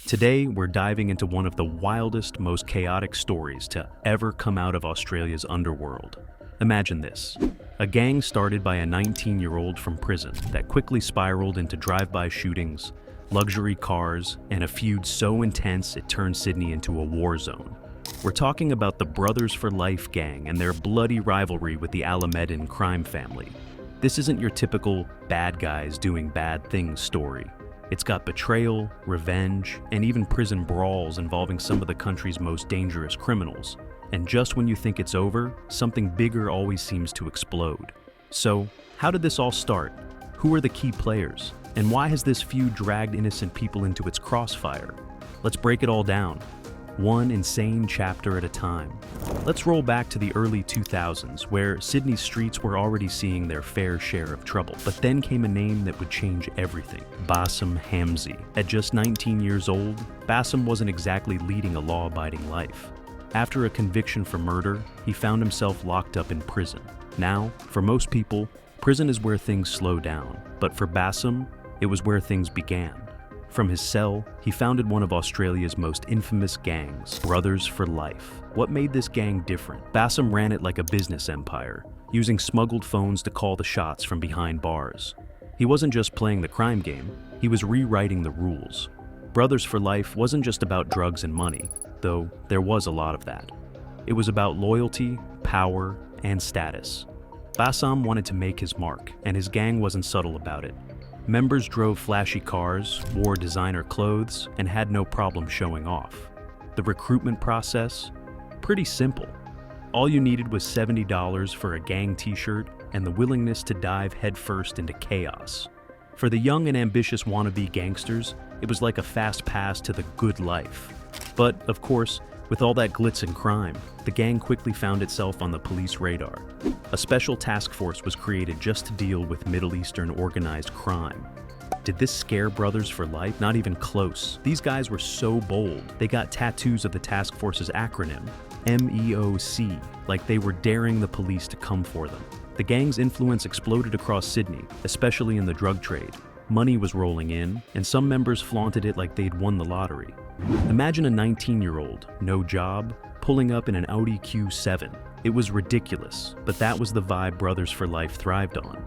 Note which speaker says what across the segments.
Speaker 1: Today, we're diving into one of the wildest, most chaotic stories to ever come out of Australia's underworld. Imagine this. A gang started by a 19-year-old from prison that quickly spiraled into drive-by shootings, luxury cars, and a feud so intense it turned Sydney into a war zone. We're talking about the Brothers for Life gang and their bloody rivalry with the Alameddine crime family. This isn't your typical bad guys doing bad things story. It's got betrayal, revenge, and even prison brawls involving some of the country's most dangerous criminals. And just when you think it's over, something bigger always seems to explode. So, how did this all start? Who are the key players? And why has this feud dragged innocent people into its crossfire? Let's break it all down, one insane chapter at a time. Let's roll back to the early 2000s, where Sydney's streets were already seeing their fair share of trouble. But then came a name that would change everything: Bassam Hamzy. At just 19 years old, Bassam wasn't exactly leading a law-abiding life. After a conviction for murder, he found himself locked up in prison. Now, for most people, prison is where things slow down. But for Bassam, it was where things began. From his cell, he founded one of Australia's most infamous gangs, Brothers for Life. What made this gang different? Bassam ran it like a business empire, using smuggled phones to call the shots from behind bars. He wasn't just playing the crime game, he was rewriting the rules. Brothers for Life wasn't just about drugs and money, though there was a lot of that. It was about loyalty, power, and status. Bassam wanted to make his mark, and his gang wasn't subtle about it. Members drove flashy cars, wore designer clothes, and had no problem showing off. The recruitment process? Pretty simple. All you needed was $70 for a gang t-shirt and the willingness to dive headfirst into chaos. For the young and ambitious wannabe gangsters, it was like a fast pass to the good life. But, of course, with all that glitz and crime, the gang quickly found itself on the police radar. A special task force was created just to deal with Middle Eastern organized crime. Did this scare Brothers for Life? Not even close. These guys were so bold, they got tattoos of the task force's acronym, MEOC, like they were daring the police to come for them. The gang's influence exploded across Sydney, especially in the drug trade. Money was rolling in, and some members flaunted it like they'd won the lottery. Imagine a 19-year-old, no job, pulling up in an Audi Q7. It was ridiculous, but that was the vibe Brothers for Life thrived on.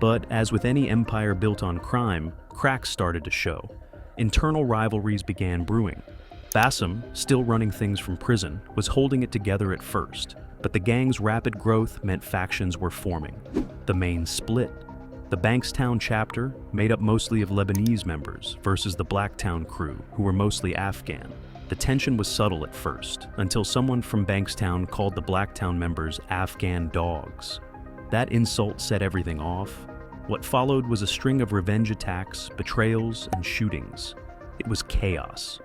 Speaker 1: But as with any empire built on crime, cracks started to show. Internal rivalries began brewing. Bassam, still running things from prison, was holding it together at first, but the gang's rapid growth meant factions were forming. The main split. The Bankstown chapter, made up mostly of Lebanese members, versus the Blacktown crew, who were mostly Afghan. The tension was subtle at first, until someone from Bankstown called the Blacktown members Afghan dogs. That insult set everything off. What followed was a string of revenge attacks, betrayals, and shootings. It was chaos.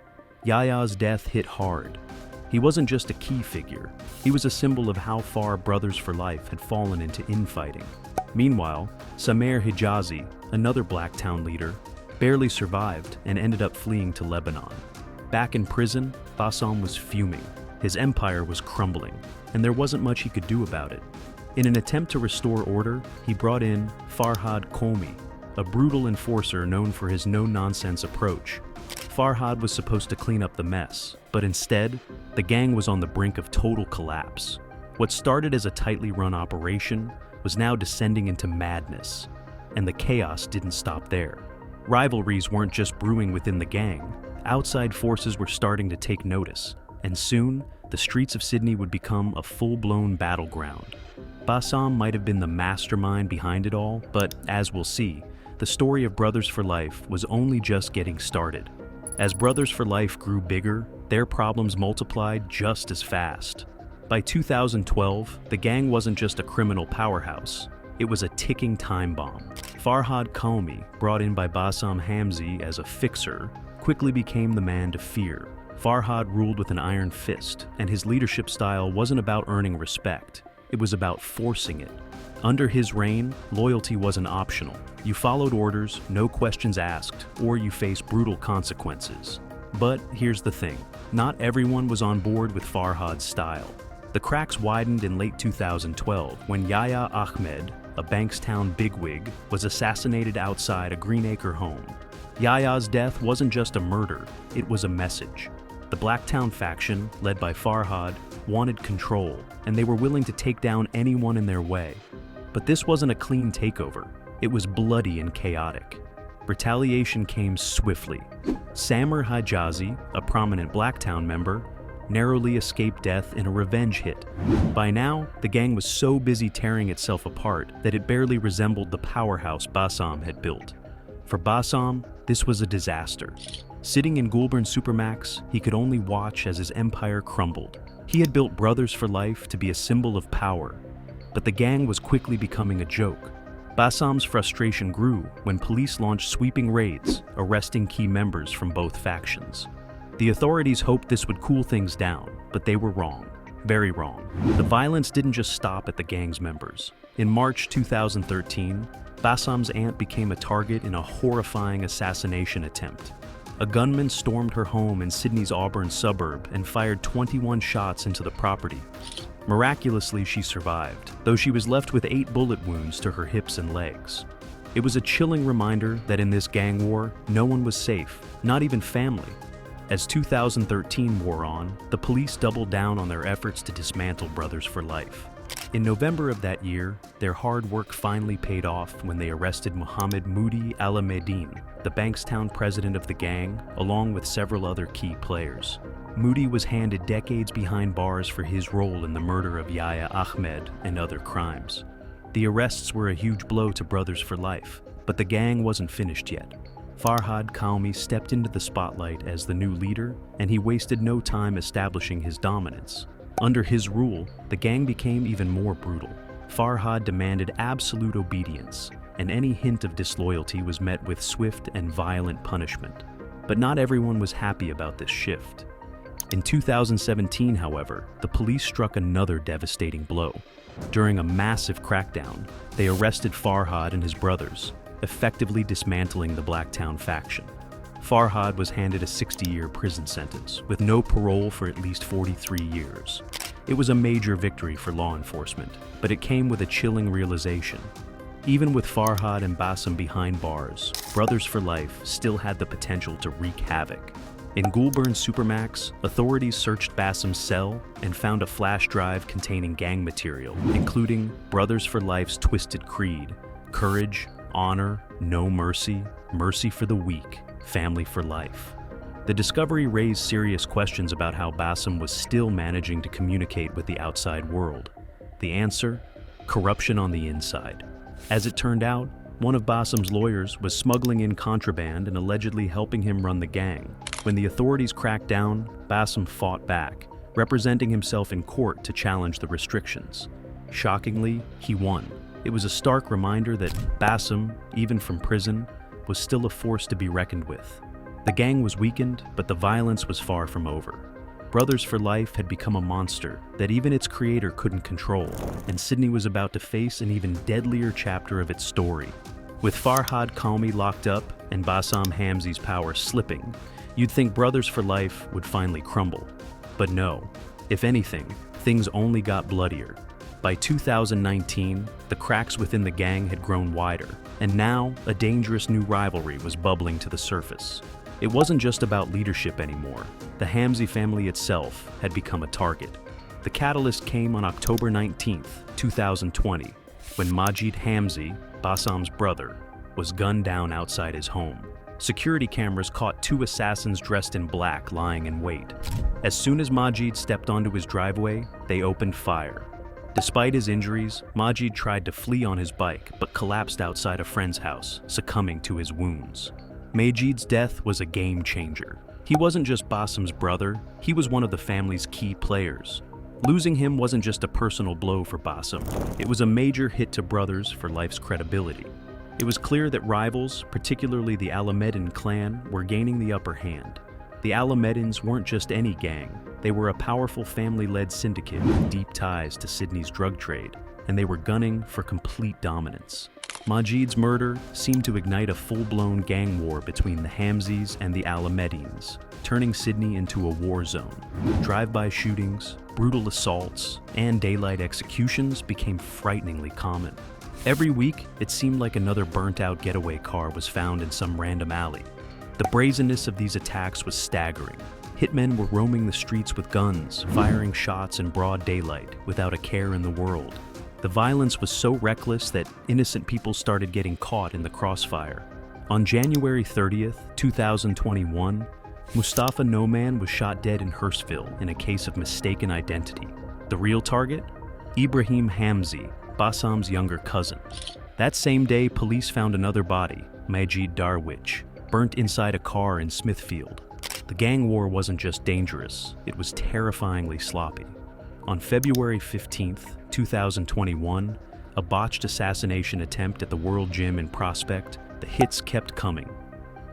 Speaker 1: Yaya's death hit hard. He wasn't just a key figure, he was a symbol of how far Brothers for Life had fallen into infighting. Meanwhile, Samer Hijazi, another Blacktown leader, barely survived and ended up fleeing to Lebanon. Back in prison, Bassam was fuming. His empire was crumbling, and there wasn't much he could do about it. In an attempt to restore order, he brought in Farhad Komi, a brutal enforcer known for his no-nonsense approach. Farhad was supposed to clean up the mess, but instead, the gang was on the brink of total collapse. What started as a tightly run operation was now descending into madness, and the chaos didn't stop there. Rivalries weren't just brewing within the gang, outside forces were starting to take notice, and soon, the streets of Sydney would become a full-blown battleground. Bassam might have been the mastermind behind it all, but as we'll see, the story of Brothers for Life was only just getting started. As Brothers for Life grew bigger, their problems multiplied just as fast. By 2012, the gang wasn't just a criminal powerhouse, it was a ticking time bomb. Farhad Komi, brought in by Bassam Hamzy as a fixer, quickly became the man to fear. Farhad ruled with an iron fist, and his leadership style wasn't about earning respect, it was about forcing it. Under his reign, loyalty wasn't optional. You followed orders, no questions asked, or you faced brutal consequences. But here's the thing, not everyone was on board with Farhad's style. The cracks widened in late 2012 when Yahya Ahmed, a Bankstown bigwig, was assassinated outside a Greenacre home. Yaya's death wasn't just a murder, it was a message. The Blacktown faction, led by Farhad, wanted control, and they were willing to take down anyone in their way. But this wasn't a clean takeover. It was bloody and chaotic. Retaliation came swiftly. Samer Hijazi, a prominent Blacktown member, narrowly escaped death in a revenge hit. By now, the gang was so busy tearing itself apart that it barely resembled the powerhouse Bassam had built. For Bassam, this was a disaster. Sitting in Goulburn Supermax, he could only watch as his empire crumbled. He had built Brothers for Life to be a symbol of power, but the gang was quickly becoming a joke. Bassam's frustration grew when police launched sweeping raids, arresting key members from both factions. The authorities hoped this would cool things down, but they were wrong. Very wrong. The violence didn't just stop at the gang's members. In March 2013, Bassam's aunt became a target in a horrifying assassination attempt. A gunman stormed her home in Sydney's Auburn suburb and fired 21 shots into the property. Miraculously, she survived, though she was left with 8 bullet wounds to her hips and legs. It was a chilling reminder that in this gang war, no one was safe, not even family. As 2013 wore on, the police doubled down on their efforts to dismantle Brothers for Life. In November of that year, their hard work finally paid off when they arrested Mohammed Moody Alameddine, the Bankstown president of the gang, along with several other key players. Moody was handed decades behind bars for his role in the murder of Yahya Ahmed and other crimes. The arrests were a huge blow to Brothers for Life, but the gang wasn't finished yet. Farhad Qaumi stepped into the spotlight as the new leader, and he wasted no time establishing his dominance. Under his rule, the gang became even more brutal. Farhad demanded absolute obedience, and any hint of disloyalty was met with swift and violent punishment. But not everyone was happy about this shift. In 2017, however, the police struck another devastating blow. During a massive crackdown, they arrested Farhad and his brothers, effectively dismantling the Blacktown faction. Farhad was handed a 60-year prison sentence, with no parole for at least 43 years. It was a major victory for law enforcement, but it came with a chilling realization. Even with Farhad and Bassam behind bars, Brothers for Life still had the potential to wreak havoc. In Goulburn Supermax, authorities searched Bassam's cell and found a flash drive containing gang material, including Brothers for Life's twisted creed: courage, honor, no mercy, mercy for the weak, family for life. The discovery raised serious questions about how Bassam was still managing to communicate with the outside world. The answer? Corruption on the inside. As it turned out, one of Bassam's lawyers was smuggling in contraband and allegedly helping him run the gang. When the authorities cracked down, Bassam fought back, representing himself in court to challenge the restrictions. Shockingly, he won. It was a stark reminder that Bassam, even from prison, was still a force to be reckoned with. The gang was weakened, but the violence was far from over. Brothers for Life had become a monster that even its creator couldn't control, and Sydney was about to face an even deadlier chapter of its story. With Farhad Qaumi locked up and Bassam Hamzy's power slipping, you'd think Brothers for Life would finally crumble. But no. If anything, things only got bloodier. By 2019, the cracks within the gang had grown wider, and now a dangerous new rivalry was bubbling to the surface. It wasn't just about leadership anymore. The Hamzy family itself had become a target. The catalyst came on October 19, 2020, when Majid Hamzy, Bassam's brother, was gunned down outside his home. Security cameras caught 2 assassins dressed in black lying in wait. As soon as Majid stepped onto his driveway, they opened fire. Despite his injuries, Majid tried to flee on his bike but collapsed outside a friend's house, succumbing to his wounds. Majid's death was a game changer. He wasn't just Bassam's brother, he was one of the family's key players. Losing him wasn't just a personal blow for Bassam, it was a major hit to Brothers for Life's credibility. It was clear that rivals, particularly the Alameddine clan, were gaining the upper hand. The Alameddines weren't just any gang, they were a powerful family-led syndicate with deep ties to Sydney's drug trade, and they were gunning for complete dominance. Majid's murder seemed to ignite a full-blown gang war between the Hamzys and the Alameddines, turning Sydney into a war zone. Drive-by shootings, brutal assaults, and daylight executions became frighteningly common. Every week, it seemed like another burnt-out getaway car was found in some random alley. The brazenness of these attacks was staggering. Hitmen were roaming the streets with guns, firing shots in broad daylight without a care in the world. The violence was so reckless that innocent people started getting caught in the crossfire. On January 30th, 2021, Mustafa Noman was shot dead in Hurstville in a case of mistaken identity. The real target? Ibrahim Hamzy, Bassam's younger cousin. That same day, police found another body, Majid Darwich, burnt inside a car in Smithfield. The gang war wasn't just dangerous, it was terrifyingly sloppy. On February 15th, 2021, a botched assassination attempt at the World Gym in Prospect, the hits kept coming.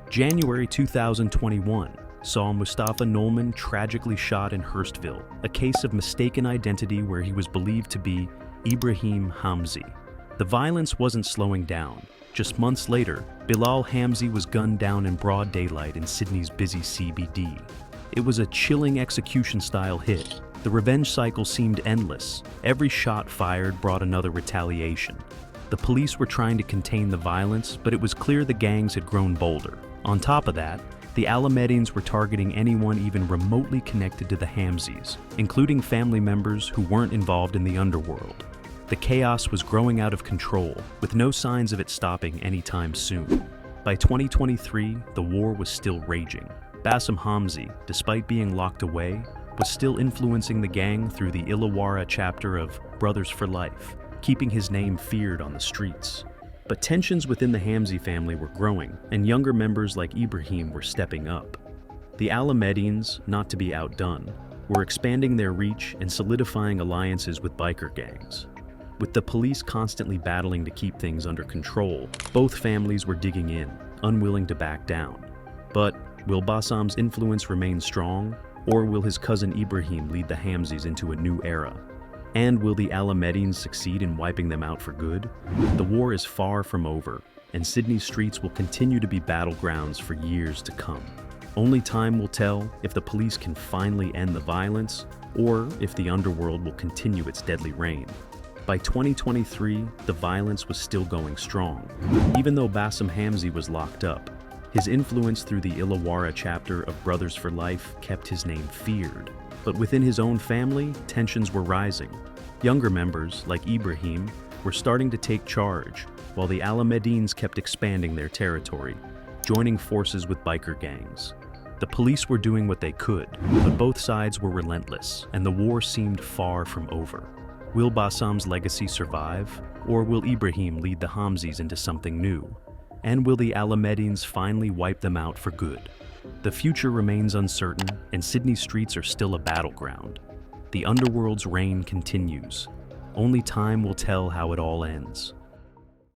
Speaker 1: January 2021 saw Mustafa Nolman tragically shot in Hurstville, a case of mistaken identity where he was believed to be Ibrahim Hamzy. The violence wasn't slowing down. Just months later, Bilal Hamzy was gunned down in broad daylight in Sydney's busy CBD. It was a chilling execution-style hit. The revenge cycle seemed endless. Every shot fired brought another retaliation. The police were trying to contain the violence, but it was clear the gangs had grown bolder. On top of that, the Alameddines were targeting anyone even remotely connected to the Hamzys, including family members who weren't involved in the underworld. The chaos was growing out of control, with no signs of it stopping anytime soon. By 2023, the war was still raging. Bassam Hamzy, despite being locked away, was still influencing the gang through the Illawarra chapter of Brothers for Life, keeping his name feared on the streets. But tensions within the Hamzy family were growing, and younger members like Ibrahim were stepping up. The Alameddines, not to be outdone, were expanding their reach and solidifying alliances with biker gangs. With the police constantly battling to keep things under control, both families were digging in, unwilling to back down. But will Bassam's influence remain strong, or will his cousin Ibrahim lead the Hamzys into a new era? And will the Alameddines succeed in wiping them out for good? The war is far from over, and Sydney's streets will continue to be battlegrounds for years to come. Only time will tell if the police can finally end the violence, or if the underworld will continue its deadly reign. By 2023, the violence was still going strong. Even though Bassam Hamzy was locked up, his influence through the Illawarra chapter of Brothers for Life kept his name feared. But within his own family, tensions were rising. Younger members, like Ibrahim, were starting to take charge, while the Alameddines kept expanding their territory, joining forces with biker gangs. The police were doing what they could, but both sides were relentless, and the war seemed far from over. Will Bassam's legacy survive, or will Ibrahim lead the Hamzys into something new? And will the Alameddines finally wipe them out for good? The future remains uncertain, and Sydney's streets are still a battleground. The underworld's reign continues. Only time will tell how it all ends.